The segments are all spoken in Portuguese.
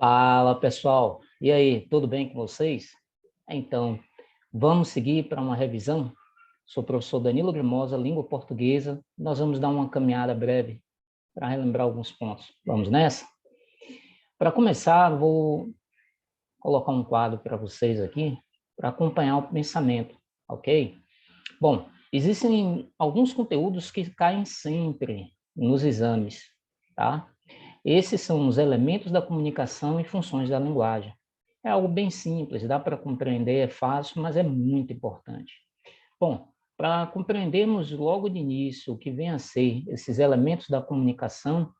Fala, pessoal. E aí, tudo bem com vocês? Então, vamos seguir para uma revisão? Sou o professor Danilo Grimosa, língua portuguesa. Nós vamos dar uma caminhada breve para relembrar alguns pontos. Vamos nessa? Para começar, vou colocar um quadro para vocês aqui para acompanhar o pensamento, ok? Bom, existem alguns conteúdos que caem sempre nos exames, tá? Esses são os elementos da comunicação e funções da linguagem. É algo bem simples, dá para compreender, é fácil, mas é muito importante. Bom, para compreendermos logo de início o que vem a ser esses elementos da comunicação,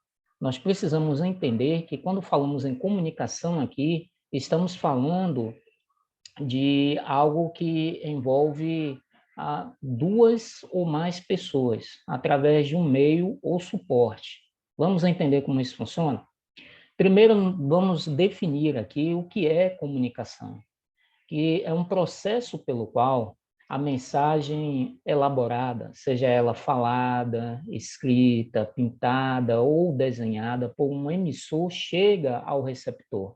nós precisamos entender que quando falamos em comunicação aqui, estamos falando de algo que envolve duas ou mais pessoas, através de um meio ou suporte. Vamos entender como isso funciona? Primeiro, vamos definir aqui o que é comunicação, que é um processo pelo qual a mensagem elaborada, seja ela falada, escrita, pintada ou desenhada por um emissor, chega ao receptor.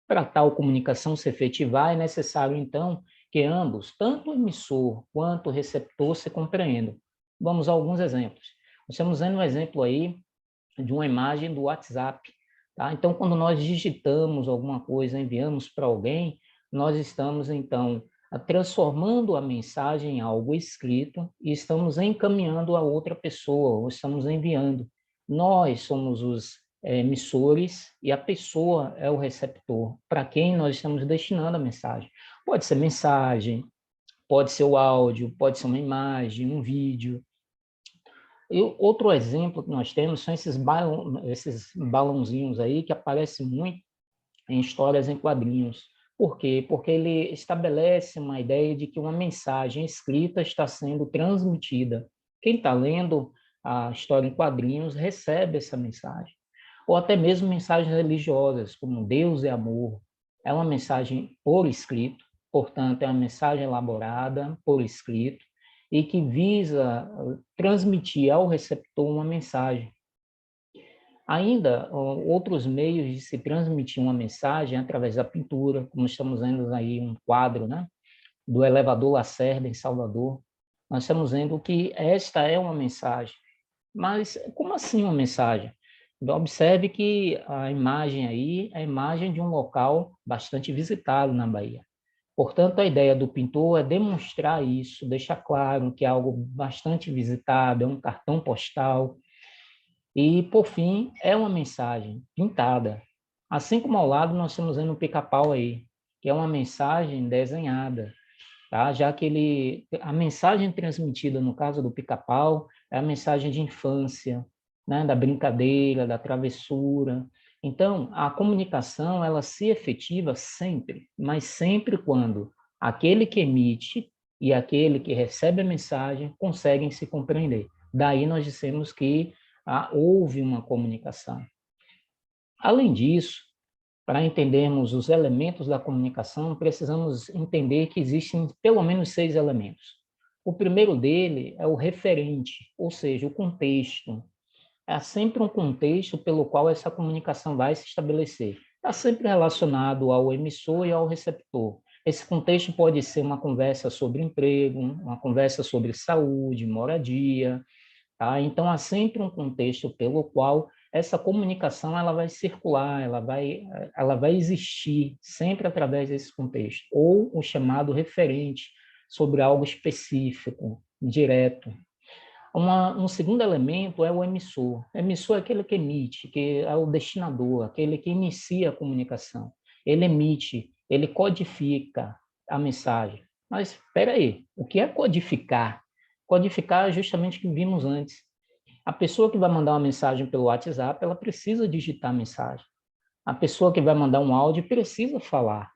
Para tal comunicação se efetivar, é necessário, então, que ambos, tanto o emissor quanto o receptor, se compreendam. Vamos a alguns exemplos. Nós estamos vendo um exemplo aí de uma imagem do WhatsApp. Tá? Então, quando nós digitamos alguma coisa, enviamos para alguém, nós estamos, então, transformando a mensagem em algo escrito e estamos encaminhando a outra pessoa, ou estamos enviando. Nós somos os emissores e a pessoa é o receptor, para quem nós estamos destinando a mensagem, pode ser o áudio, pode ser uma imagem, um vídeo. E outro exemplo que nós temos são esses balãozinhos aí que aparecem muito em histórias em quadrinhos. Por quê? Porque ele estabelece uma ideia de que uma mensagem escrita está sendo transmitida. Quem está lendo a história em quadrinhos recebe essa mensagem. Ou até mesmo mensagens religiosas, como Deus é amor. É uma mensagem por escrito, portanto, é uma mensagem elaborada por escrito, e que visa transmitir ao receptor uma mensagem. Ainda, outros meios de se transmitir uma mensagem através da pintura, como estamos vendo aí um quadro, né, do elevador Lacerda, em Salvador. Nós estamos vendo que esta é uma mensagem. Mas como assim uma mensagem? Observe que a imagem aí é a imagem de um local bastante visitado na Bahia. Portanto, a ideia do pintor é demonstrar isso, deixar claro que é algo bastante visitado, é um cartão postal. E, por fim, é uma mensagem pintada. Assim como ao lado nós estamos vendo o pica-pau aí, que é uma mensagem desenhada, tá? Já que a mensagem transmitida no caso do pica-pau é a mensagem de infância, né? Da brincadeira, da travessura. Então, a comunicação, ela se efetiva sempre, mas sempre quando aquele que emite e aquele que recebe a mensagem conseguem se compreender. Daí nós dissemos que houve uma comunicação. Além disso, para entendermos os elementos da comunicação, precisamos entender que existem pelo menos 6 elementos. O primeiro dele é o referente, ou seja, o contexto. É sempre um contexto pelo qual essa comunicação vai se estabelecer. Está sempre relacionado ao emissor e ao receptor. Esse contexto pode ser uma conversa sobre emprego, uma conversa sobre saúde, moradia, tá? Então, há sempre um contexto pelo qual essa comunicação ela vai circular, ela vai existir sempre através desse contexto, ou o chamado referente sobre algo específico, direto. Um segundo elemento é o emissor. O emissor é aquele que emite, que é o destinador, aquele que inicia a comunicação. Ele emite, ele codifica a mensagem. Mas espera aí, o que é codificar? Codificar é justamente o que vimos antes. A pessoa que vai mandar uma mensagem pelo WhatsApp, ela precisa digitar a mensagem. A pessoa que vai mandar um áudio precisa falar.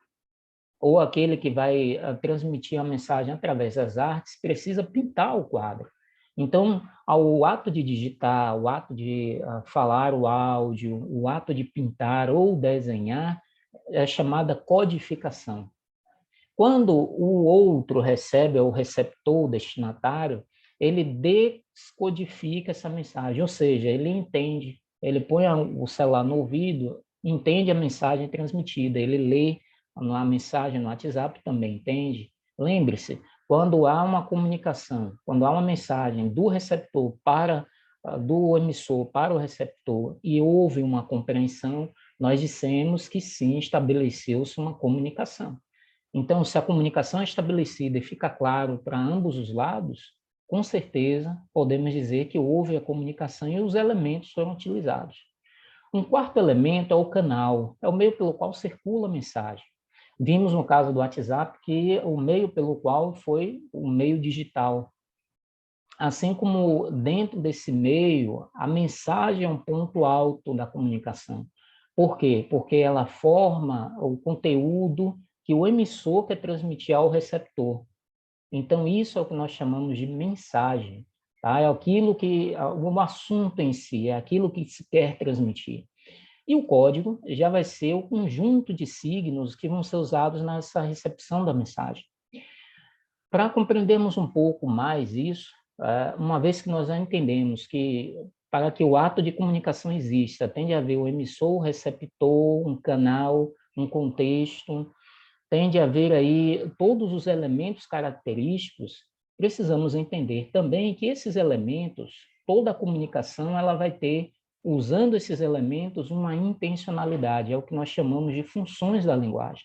Ou aquele que vai transmitir a mensagem através das artes precisa pintar o quadro. Então, o ato de digitar, o ato de falar o áudio, o ato de pintar ou desenhar é chamada codificação. Quando o outro recebe, o receptor, o destinatário, ele descodifica essa mensagem, ou seja, ele entende, ele põe o celular no ouvido entende a mensagem transmitida, ele lê a mensagem no WhatsApp também, entende? Lembre-se, quando há uma comunicação, quando há uma mensagem do receptor para do emissor para o receptor e houve uma compreensão, nós dissemos que sim, estabeleceu-se uma comunicação. Então, se a comunicação é estabelecida e fica claro para ambos os lados, com certeza podemos dizer que houve a comunicação e os elementos foram utilizados. Um quarto elemento é o canal, é o meio pelo qual circula a mensagem. Vimos no caso do WhatsApp que o meio pelo qual foi o meio digital. Assim como dentro desse meio, a mensagem é um ponto alto da comunicação. Por quê? Porque ela forma o conteúdo que o emissor quer transmitir ao receptor. Então, isso é o que nós chamamos de mensagem. Tá? É aquilo que, o assunto em si, é aquilo que se quer transmitir. E o código já vai ser o conjunto de signos que vão ser usados nessa recepção da mensagem. Para compreendermos um pouco mais isso, uma vez que nós já entendemos que para que o ato de comunicação exista, tem de haver o emissor, o receptor, um canal, um contexto, tem de haver aí todos os elementos característicos, precisamos entender também que esses elementos, toda a comunicação, ela vai ter, usando esses elementos, uma intencionalidade, é o que nós chamamos de funções da linguagem.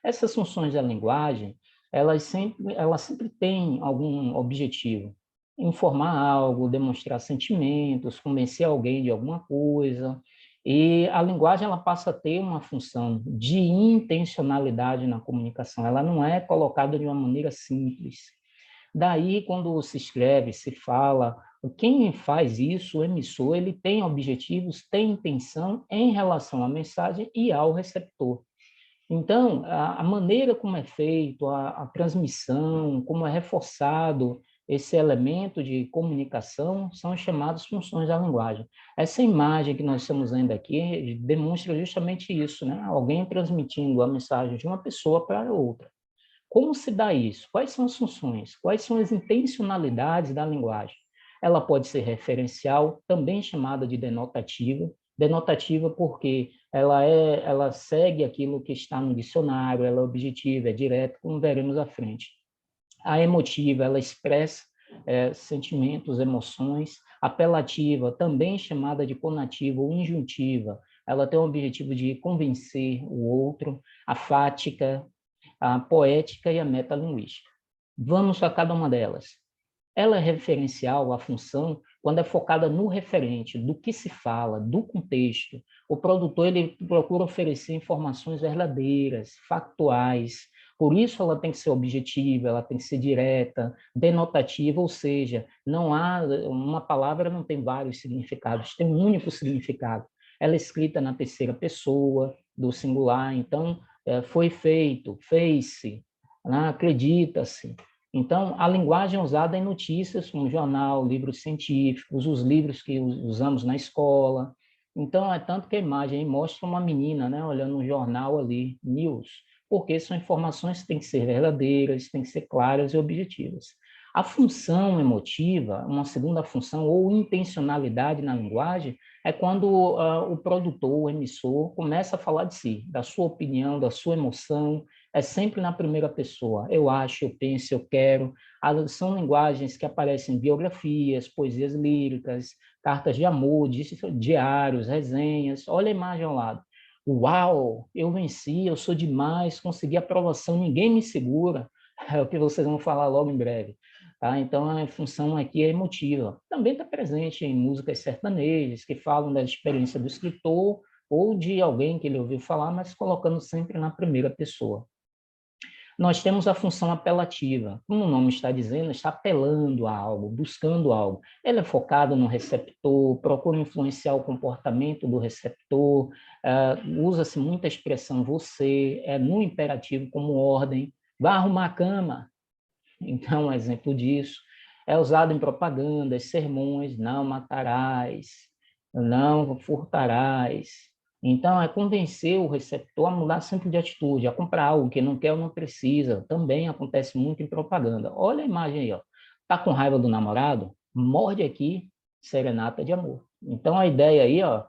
Essas funções da linguagem, elas sempre têm algum objetivo. Informar algo, demonstrar sentimentos, convencer alguém de alguma coisa. E a linguagem ela passa a ter uma função de intencionalidade na comunicação. Ela não é colocada de uma maneira simples. Daí, quando se escreve, se fala, quem faz isso, o emissor, ele tem objetivos, tem intenção em relação à mensagem e ao receptor. Então, a maneira como é feito, a transmissão, como é reforçado esse elemento de comunicação, são chamadas funções da linguagem. Essa imagem que nós estamos vendo aqui demonstra justamente isso, né? Alguém transmitindo a mensagem de uma pessoa para outra. Como se dá isso? Quais são as funções? Quais são as intencionalidades da linguagem? Ela pode ser referencial, também chamada de denotativa. Denotativa porque ela segue aquilo que está no dicionário, ela é objetiva, é direta, como veremos à frente. A emotiva, ela expressa sentimentos, emoções. Apelativa, também chamada de conativa ou injuntiva, ela tem o objetivo de convencer o outro. A fática, a poética e a metalinguística. Vamos a cada uma delas. Ela é referencial à função quando é focada no referente, do que se fala, do contexto. O produtor ele procura oferecer informações verdadeiras, factuais. Por isso ela tem que ser objetiva, ela tem que ser direta, denotativa, ou seja, não há uma palavra não tem vários significados, tem um único significado. Ela é escrita na terceira pessoa do singular, então foi feito, fez-se, né? Acredita-se. Então, a linguagem é usada em notícias, como jornal, livros científicos, os livros que usamos na escola. Então, é tanto que a imagem mostra uma menina, né, olhando um jornal ali, news, porque são informações que têm que ser verdadeiras, têm que ser claras e objetivas. A função emotiva, uma segunda função, ou intencionalidade na linguagem, é quando o produtor, o emissor, começa a falar de si, da sua opinião, da sua emoção, é sempre na primeira pessoa. Eu acho, eu penso, eu quero. São linguagens que aparecem em biografias, poesias líricas, cartas de amor, diários, resenhas. Olha a imagem ao lado. Uau, eu venci, eu sou demais, consegui aprovação, ninguém me segura. É o que vocês vão falar logo em breve. Tá? Então, a função aqui é emotiva. Também está presente em músicas sertanejas, que falam da experiência do escritor ou de alguém que ele ouviu falar, mas colocando sempre na primeira pessoa. Nós temos a função apelativa. Como o nome está dizendo, está apelando a algo, buscando algo. Ela é focada no receptor, procura influenciar o comportamento do receptor, usa-se muita expressão você, no imperativo como ordem, vá arrumar a cama. Então, um exemplo disso. É usado em propagandas, sermões, não matarás, não furtarás. Então, é convencer o receptor a mudar sempre de atitude, a comprar algo que não quer ou não precisa. Também acontece muito em propaganda. Olha a imagem aí, ó. Tá com raiva do namorado? Morde aqui, serenata de amor. Então, a ideia aí, ó,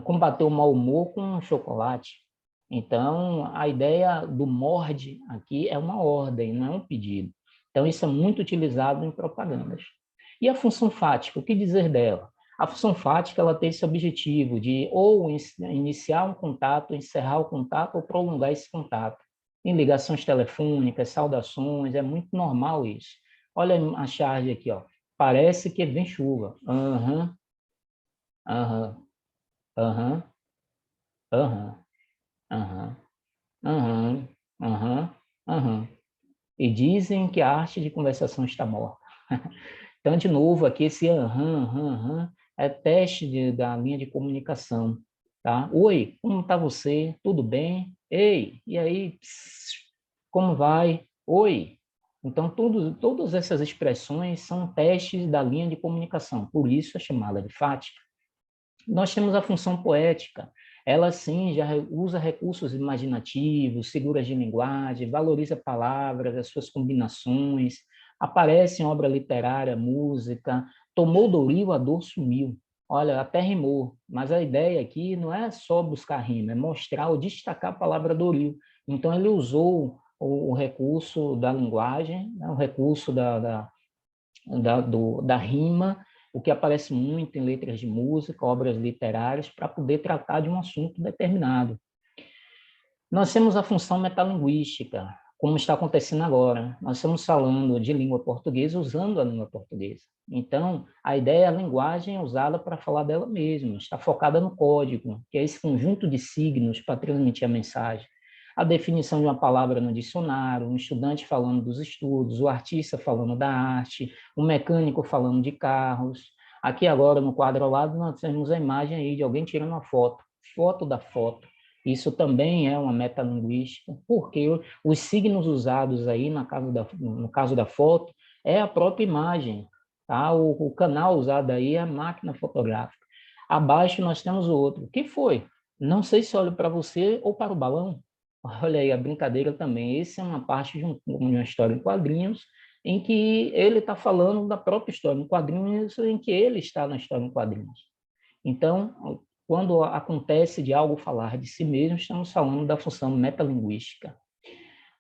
combater o mau humor com chocolate. Então, a ideia do morde aqui é uma ordem, não é um pedido. Então, isso é muito utilizado em propagandas. E a função fática, o que dizer dela? A função fática ela tem esse objetivo de ou iniciar um contato, encerrar o contato ou prolongar esse contato. Em ligações telefônicas, saudações, é muito normal isso. Olha a charge aqui, ó. Parece que vem chuva. Aham, aham, aham, aham, aham, aham, aham, aham. E dizem que a arte de conversação está morta. Então, de novo, aqui esse aham, aham, aham é teste da linha de comunicação, tá? Oi, como está você? Tudo bem? Ei, e aí? Psst, como vai? Oi. Então, todas essas expressões são testes da linha de comunicação, por isso é chamada de fática. Nós temos a função poética. Ela, sim, já usa recursos imaginativos, figuras de linguagem, valoriza palavras, as suas combinações, aparece em obra literária, música, tomou Doril, a dor sumiu. Olha, até rimou, mas a ideia aqui não é só buscar rima, é mostrar ou destacar a palavra Doril. Então, ele usou o recurso da linguagem, né, o recurso da rima, o que aparece muito em letras de música, obras literárias, para poder tratar de um assunto determinado. Nós temos a função metalinguística, como está acontecendo agora. Nós estamos falando de língua portuguesa usando a língua portuguesa. Então, a ideia é a linguagem usada para falar dela mesma, está focada no código, que é esse conjunto de signos para transmitir a mensagem. A definição de uma palavra no dicionário, um estudante falando dos estudos, o artista falando da arte, o mecânico falando de carros. Aqui agora, no quadro ao lado, nós temos a imagem aí de alguém tirando uma foto, foto da foto. Isso também é uma metalinguística, porque os signos usados aí no caso da foto é a própria imagem, tá? O canal usado aí é a máquina fotográfica. Abaixo nós temos o outro. O que foi? Não sei se olho para você ou para o balão. Olha aí a brincadeira também. Essa é uma parte de uma história em quadrinhos em que ele está falando da própria história em quadrinhos, em que ele está na história em quadrinhos. Então, quando acontece de algo falar de si mesmo, estamos falando da função metalinguística.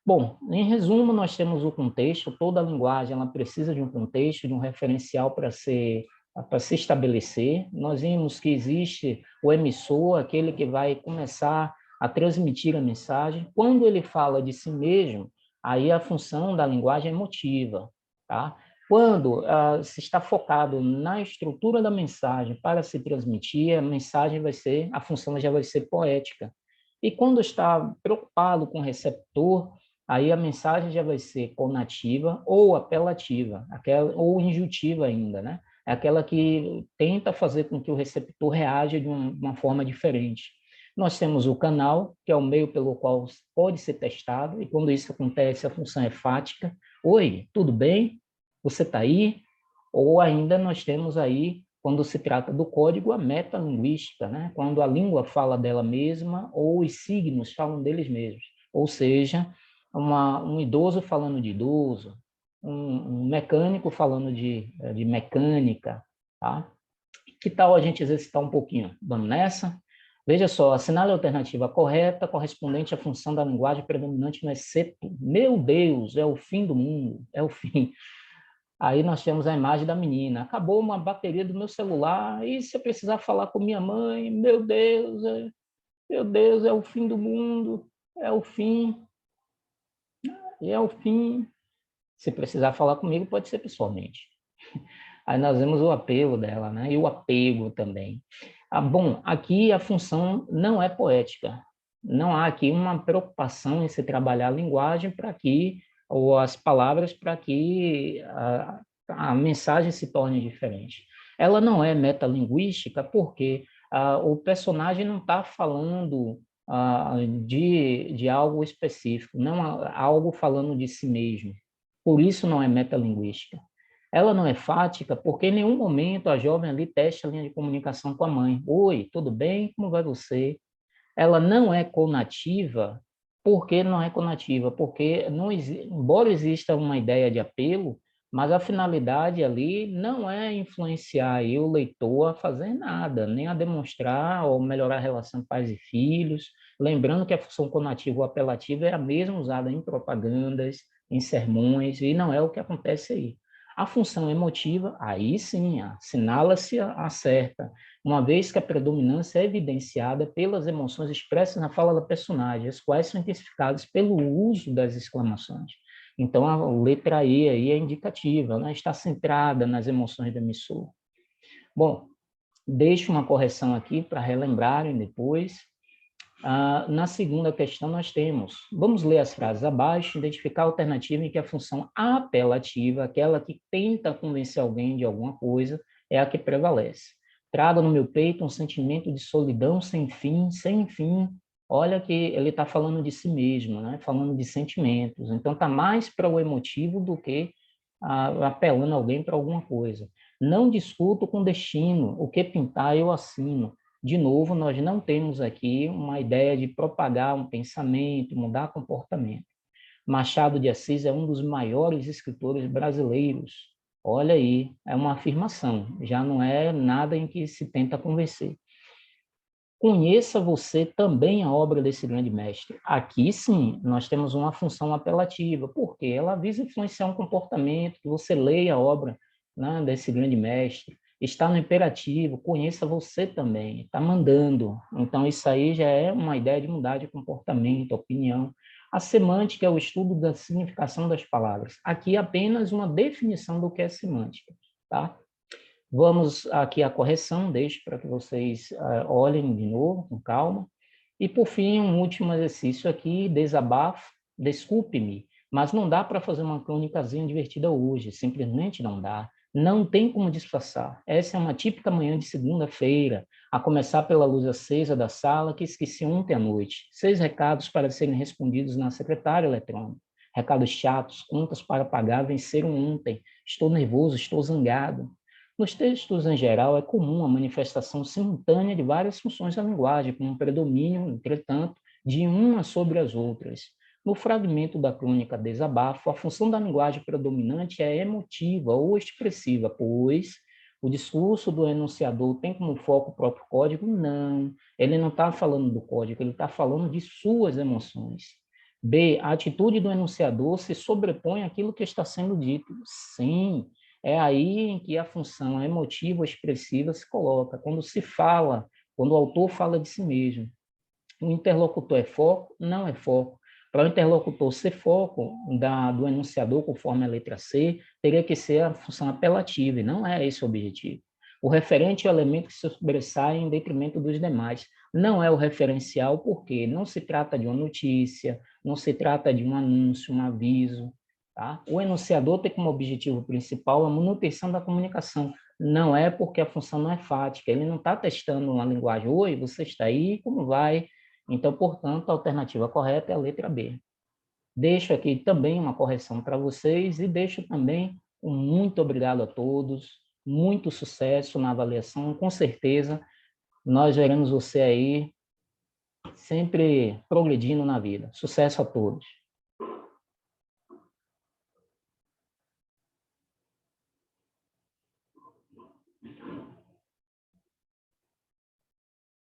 Bom, em resumo, nós temos o contexto, toda a linguagem ela precisa de um contexto, de um referencial para se estabelecer. Nós vimos que existe o emissor, aquele que vai começar a transmitir a mensagem. Quando ele fala de si mesmo, aí a função da linguagem é emotiva, tá? Quando se está focado na estrutura da mensagem para se transmitir, a função já vai ser poética. E quando está preocupado com o receptor, aí a mensagem já vai ser conativa ou apelativa, ou injutiva ainda, né? É aquela que tenta fazer com que o receptor reaja de uma forma diferente. Nós temos o canal, que é o meio pelo qual pode ser testado, e quando isso acontece, a função é fática. Oi, tudo bem? Você está aí? Ou ainda nós temos aí, quando se trata do código, a metalinguística, né? Quando a língua fala dela mesma ou os signos falam deles mesmos. Ou seja, um idoso falando de idoso, um mecânico falando de mecânica, tá? Que tal a gente exercitar um pouquinho? Vamos nessa? Veja só, assinale a alternativa correta correspondente à função da linguagem predominante no exceto. Meu Deus, é o fim do mundo, é o fim. Aí nós temos a imagem da menina. Acabou uma bateria do meu celular, e se eu precisar falar com minha mãe, meu Deus, é o fim do mundo, é o fim, é o fim. Se precisar falar comigo, pode ser pessoalmente. Aí nós vemos o apelo dela, né? E o apego também. Bom, aqui a função não é poética. Não há aqui uma preocupação em se trabalhar a linguagem para que, ou as palavras para que a mensagem se torne diferente. Ela não é metalinguística porque o personagem não está falando de algo específico, não algo falando de si mesmo. Por isso não é metalinguística. Ela não é fática porque em nenhum momento a jovem ali testa a linha de comunicação com a mãe. Oi, tudo bem? Como vai você? Ela não é conativa. Por que não é conativa? Porque, não embora exista uma ideia de apelo, Mas a finalidade ali não é influenciar aí o leitor a fazer nada, nem a demonstrar ou melhorar a relação pais e filhos. Lembrando que a função conativa ou apelativa é a mesma usada em propagandas, em sermões, e não é o que acontece aí. A função emotiva, aí sim, assinala-se a certa, uma vez que a predominância é evidenciada pelas emoções expressas na fala da personagem, as quais são intensificadas pelo uso das exclamações. Então, a letra E aí é indicativa, né? Está centrada nas emoções do emissor. Bom, deixo uma correção aqui para relembrarem depois. Na segunda questão, nós temos, vamos ler as frases abaixo, identificar a alternativa em que a função apelativa, aquela que tenta convencer alguém de alguma coisa, é a que prevalece. Trago no meu peito um sentimento de solidão sem fim, sem fim. Olha que ele está falando de si mesmo, né? Falando de sentimentos. Então, está mais para o emotivo do que apelando alguém para alguma coisa. Não discuto com destino, o que pintar eu assino. De novo, nós não temos aqui uma ideia de propagar um pensamento, mudar comportamento. Machado de Assis é um dos maiores escritores brasileiros. Olha aí, é uma afirmação, já não é nada em que se tenta convencer. Conheça você também a obra desse grande mestre. Aqui, sim, nós temos uma função apelativa, porque ela visa influenciar um comportamento, que você leia a obra, né, desse grande mestre. Está no imperativo, conheça você também, está mandando. Então, isso aí já é uma ideia de mudar de comportamento, opinião. A semântica é o estudo da significação das palavras. Aqui, apenas uma definição do que é semântica, tá? Vamos aqui à correção, deixo para que vocês olhem de novo, com calma. E, por fim, um último exercício aqui, desabafo, desculpe-me, mas não dá para fazer uma crônicazinha divertida hoje, simplesmente não dá. Não tem como disfarçar. Essa é uma típica manhã de segunda-feira, a começar pela luz acesa da sala que esqueci ontem à noite. 6 recados para serem respondidos na secretária eletrônica. Recados chatos, contas para pagar venceram ontem. Estou nervoso, estou zangado. Nos textos, em geral, é comum a manifestação simultânea de várias funções da linguagem, com um predomínio, entretanto, de uma sobre as outras. No fragmento da crônica Desabafo, a função da linguagem predominante é emotiva ou expressiva, pois o discurso do enunciador tem como foco o próprio código? Não, ele não está falando do código, ele está falando de suas emoções. B, a atitude do enunciador se sobrepõe àquilo que está sendo dito. Sim, é aí em que a função emotiva ou expressiva se coloca, quando se fala, quando o autor fala de si mesmo. O interlocutor é foco? Não é foco. Para o interlocutor ser foco do enunciador, conforme a letra C, teria que ser a função apelativa, e não é esse o objetivo. O referente é o elemento que se sobressai em detrimento dos demais. Não é o referencial, porque não se trata de uma notícia, não se trata de um anúncio, um aviso. Tá? O enunciador tem como objetivo principal a manutenção da comunicação. Não é porque a função não é fática. Ele não está testando uma linguagem. Oi, você está aí? Como vai? Então, portanto, a alternativa correta é a letra B. Deixo aqui também uma correção para vocês e deixo também um muito obrigado a todos, muito sucesso na avaliação, com certeza nós veremos você aí sempre progredindo na vida. Sucesso a todos.